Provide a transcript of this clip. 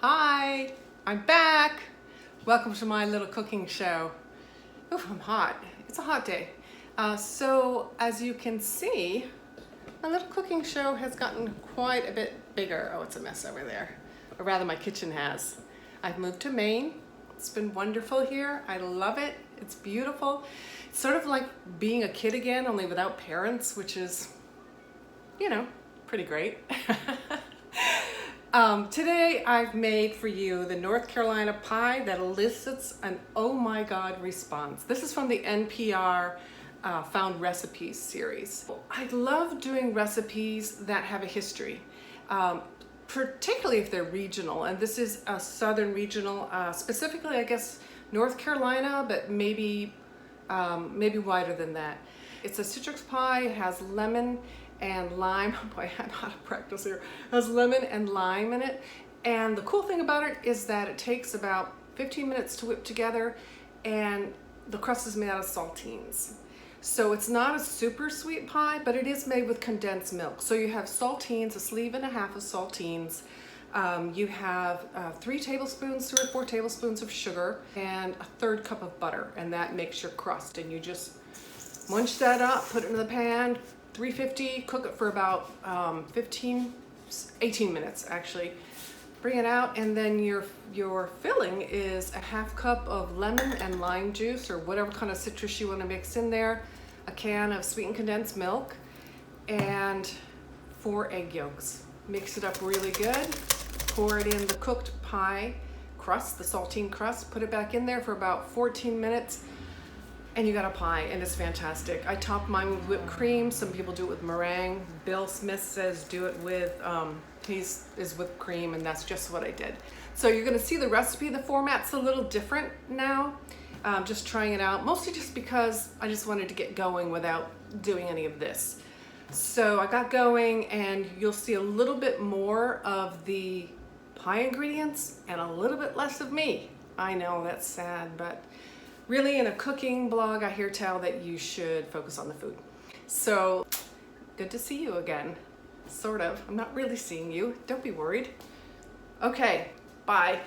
Hi, I'm back. Welcome to my little cooking show. Oof, I'm hot. It's a hot day. So as you can see, my little cooking show has gotten quite a bit bigger. Oh, it's a mess over there. Or rather, my kitchen has. I've moved to Maine. It's been wonderful here. I love it. It's beautiful. It's sort of like being a kid again, only without parents, which is, you know, pretty great. Today I've made for you the North Carolina pie that elicits an oh my god response. This is from the NPR Found Recipes series. I love doing recipes that have a history, particularly if they're regional, and this is a southern regional, specifically I guess North Carolina, but maybe wider than that. It's a citrus pie. It has lemon and lime. Boy, I'm out of practice here. It has lemon and lime in it. And the cool thing about it is that it takes about 15 minutes to whip together, and the crust is made out of saltines. So it's not a super sweet pie, but it is made with condensed milk. So you have saltines, a sleeve and a half of saltines. You have 3 tablespoons, 3 or 4 tablespoons of sugar, and a 1/3 cup of butter, and that makes your crust. And you just munch that up, put it in the pan, 350, cook it for about 18 minutes actually. Bring it out, and then your filling is a 1/2 cup of lemon and lime juice, or whatever kind of citrus you want to mix in there, a can of sweetened condensed milk, and 4 egg yolks. Mix it up really good. Pour it in the cooked pie crust, the saltine crust. Put it back in there for about 14 minutes. And you got a pie, and it's fantastic. I top mine with whipped cream. Some people do it with meringue. Bill Smith says do it with, his is whipped cream, and that's just what I did. So you're gonna see the recipe. The format's a little different now. Just trying it out, mostly just because I just wanted to get going without doing any of this. So I got going, and you'll see a little bit more of the pie ingredients and a little bit less of me. I know that's sad, but really, in a cooking blog, I hear tell that you should focus on the food. So, good to see you again. Sort of. I'm not really seeing you. Don't be worried. Okay, bye.